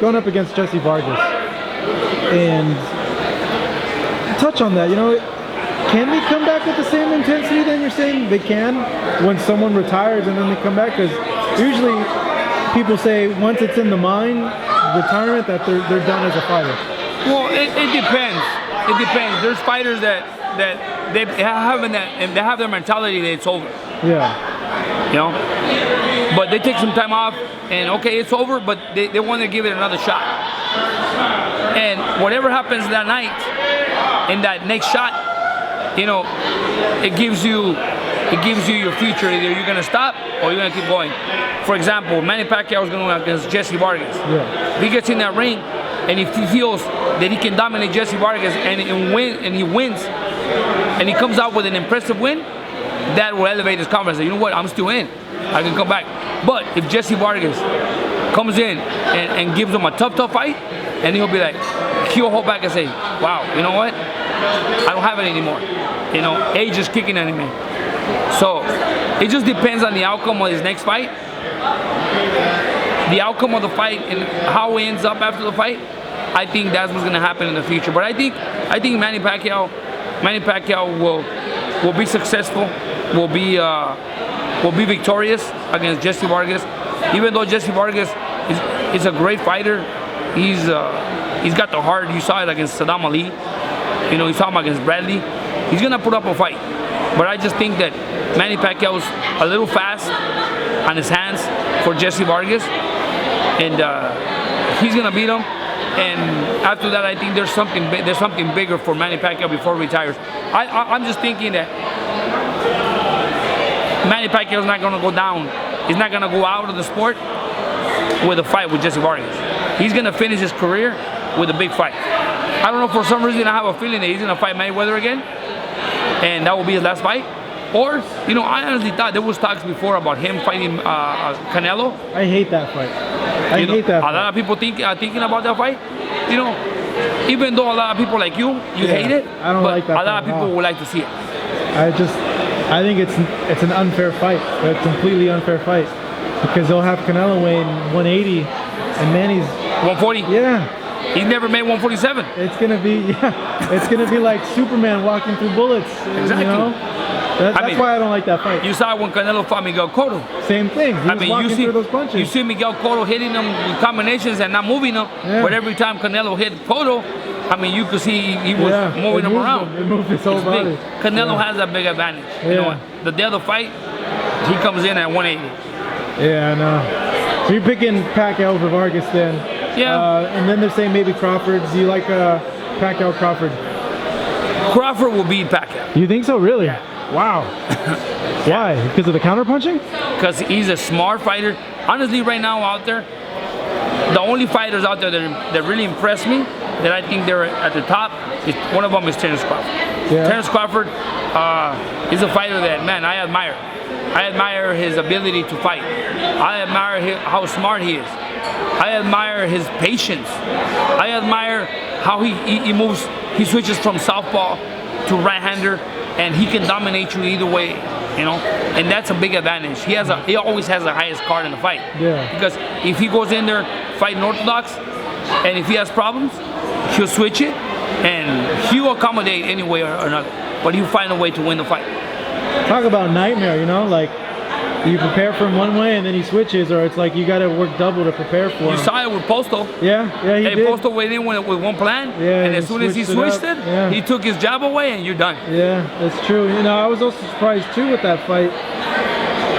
going up against Jessie Vargas. And touch on that, you know, can they come back with the same intensity that you're saying they can when someone retires and then they come back? Because usually people say once it's in the mind, retirement, that they're done as a fighter. Well, it depends. It depends. There's fighters that they have their mentality that it's over. Yeah. You know, but they take some time off and okay, it's over, but they want to give it another shot. And whatever happens that night, in that next shot, you know, it gives you your future. Either you're gonna stop or you're gonna keep going. For example, Manny Pacquiao is going to go against Jessie Vargas. Yeah. If he gets in that ring and if he feels that he can dominate Jessie Vargas and he wins, and he comes out with an impressive win, that will elevate his confidence. You know what? I'm still in. I can come back. But if Jessie Vargas comes in and gives him a tough fight, and he'll be like, he'll hold back and say, wow, you know what? I don't have it anymore. You know, age is kicking at me. So it just depends on the outcome of his next fight. The outcome of the fight and how he ends up after the fight, I think that's what's going to happen in the future. But I think Manny Pacquiao will be successful, will be victorious against Jessie Vargas. Even though Jessie Vargas is a great fighter, he's got the heart. You saw it against Saddam Ali. You know, you saw him against Bradley. He's gonna put up a fight. But I just think that Manny Pacquiao is a little fast on his hands for Jessie Vargas, and he's gonna beat him. And after that, I think there's something bigger for Manny Pacquiao before he retires. I'm just thinking that Manny Pacquiao is not gonna go down. He's not gonna go out of the sport with a fight with Jessie Vargas. He's gonna finish his career with a big fight. I don't know, for some reason I have a feeling that he's gonna fight Mayweather again, and that will be his last fight. Or, you know, I honestly thought there was talks before about him fighting Canelo. I hate that fight. I hate that fight. A lot of people thinking about that fight. You know, even though a lot of people like you hate it, I don't like that a lot of people would like to see it. I think it's an unfair fight. A completely unfair fight. Because they'll have Canelo weighing 180 and Manny's 140. Yeah. He's never made 147. It's gonna be it's gonna be like Superman walking through bullets. Exactly. You know? That's why I don't like that fight. You saw when Canelo fought Miguel Cotto. Same thing. He was walking through those punches. You see Miguel Cotto hitting them with combinations and not moving them. Yeah. But every time Canelo hit Cotto, I mean, you could see he was moving them around. It moved his whole body. Canelo has that big advantage. You know what? The day of the fight, he comes in at 180. Yeah, I know. So you're picking Pacquiao over Vargas then. Yeah. And then they're saying maybe Crawford. Do you like Pacquiao Crawford? Crawford will beat Pacquiao. You think so? Really? Yeah. Wow. Why? Because of the counterpunching? Because he's a smart fighter. Honestly, right now out there, the only fighters out there that really impress me, that I think they're at the top, one of them is Terence Crawford. Yeah. Terence Crawford is a fighter that, man, I admire. I admire his ability to fight. I admire how smart he is. I admire his patience. I admire how he moves. He switches from southpaw to right-hander, and he can dominate you either way, you know. And that's a big advantage. He always has the highest card in the fight. Yeah. Because if he goes in there fighting orthodox, and if he has problems, he'll switch it, and he'll accommodate any way or another. But he'll find a way to win the fight. Talk about nightmare, you know, like you prepare for him one way and then he switches, or it's like you got to work double to prepare for him. You saw it with Posto. Yeah, he did. Posto went in with one plan, and as soon as he switched it, he took his jab away and you're done. Yeah, that's true. You know, I was also surprised too with that fight.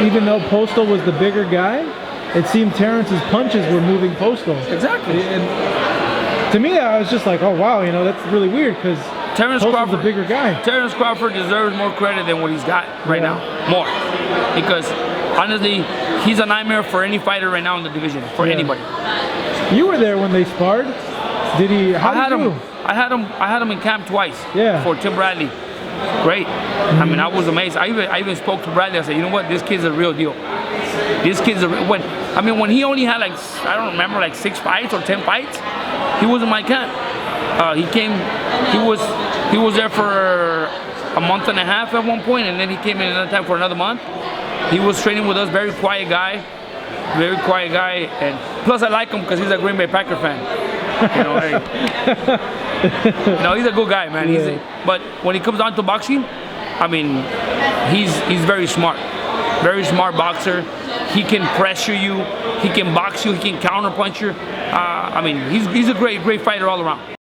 Even though Posto was the bigger guy, it seemed Terence's punches were moving Posto. Exactly. And to me, I was just like, oh wow, you know, that's really weird because Terence Crawford, the bigger guy. Terence Crawford deserves more credit than what he's got right now. More. Because honestly, he's a nightmare for any fighter right now in the division, for anybody. You were there when they sparred. Did he? I had him in camp twice. Yeah. For Tim Bradley. Great. I mean, I was amazed. I even spoke to Bradley. I said, you know what? This kid's a real deal. This kid's when he only had like, I don't remember, like 6 fights or 10 fights, he was in my camp. He was there for a month and a half at one point, and then he came in another time for another month. He was training with us, very quiet guy. very quiet guy, and plus I like him because he's a Green Bay Packer fan. You know, he's a good guy, man. But when it comes down to boxing, I mean, he's very smart boxer. He can pressure you, he can box you, he can counterpunch you. I mean, he's a great fighter all around.